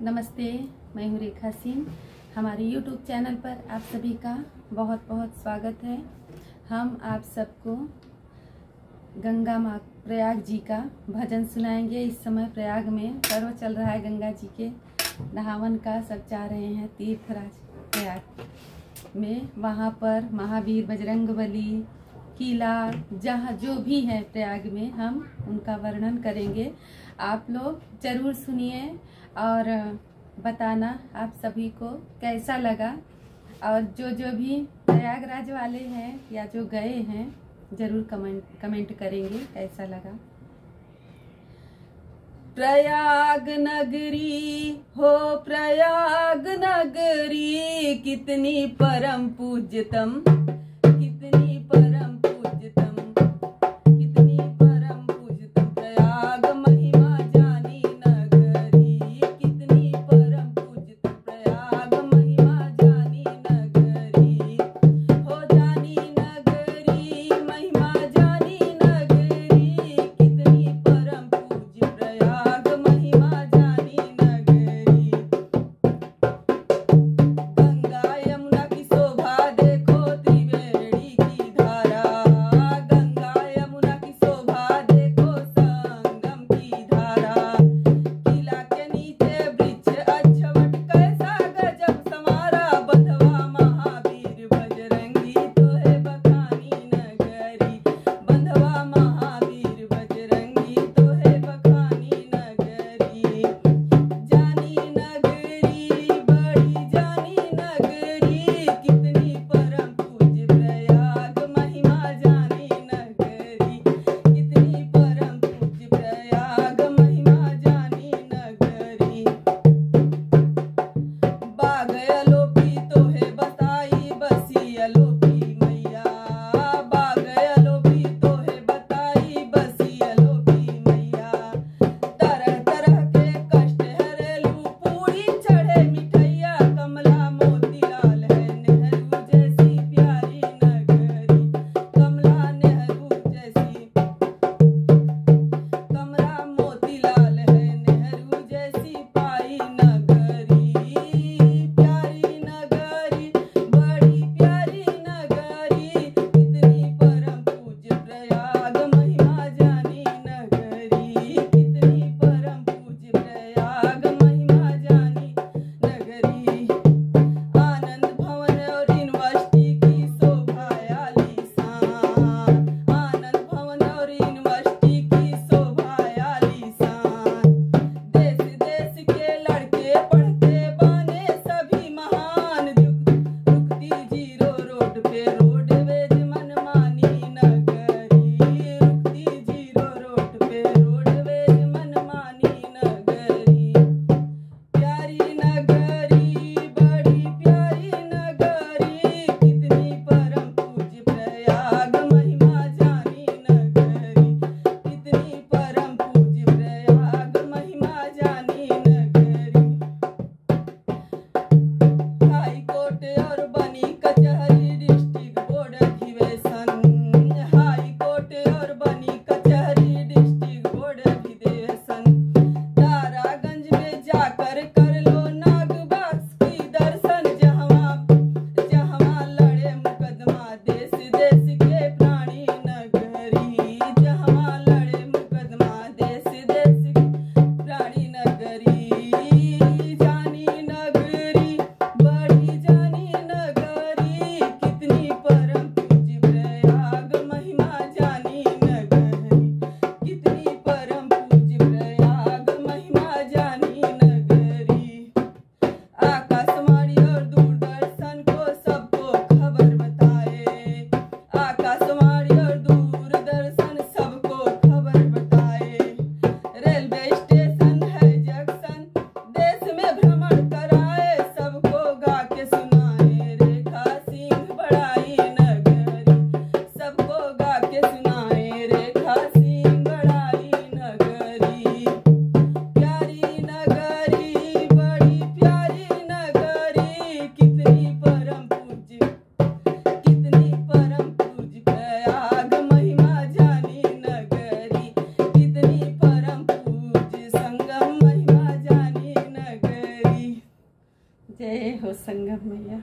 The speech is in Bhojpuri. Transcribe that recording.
नमस्ते, मैं हूँ रेखा सिंह। हमारे YouTube चैनल पर आप सभी का बहुत बहुत स्वागत है। हम आप सबको गंगा माँ प्रयाग जी का भजन सुनाएंगे। इस समय प्रयाग में पर्व चल रहा है, गंगा जी के नहावन का। सब जा रहे हैं तीर्थराज प्रयाग में। वहाँ पर महावीर, बजरंगबली, किला, जहाँ जो भी है प्रयाग में, हम उनका वर्णन करेंगे। आप लोग जरूर सुनिए और बताना आप सभी को कैसा लगा। और जो भी प्रयागराज वाले हैं या जो गए हैं जरूर कमेंट करेंगे कैसा लगा। प्रयाग नगरी हो प्रयाग नगरी, कितनी परम पूज्यतम, कितनी परम पूज्यतम, कितनी परम पूज्यतम। प्रयाग महिमा जानी नगरी, कितनी परम पूज्यतम। प्रयाग महिमा जानी नगरी, हो जानी नगरी, महिमा जानी नगरी, कितनी परम पूज्य। प्रयाग महिमा जानी नगरी। गंगा यमुना की शोभा देखो, त्रिवेणी जय हो संगम मैया।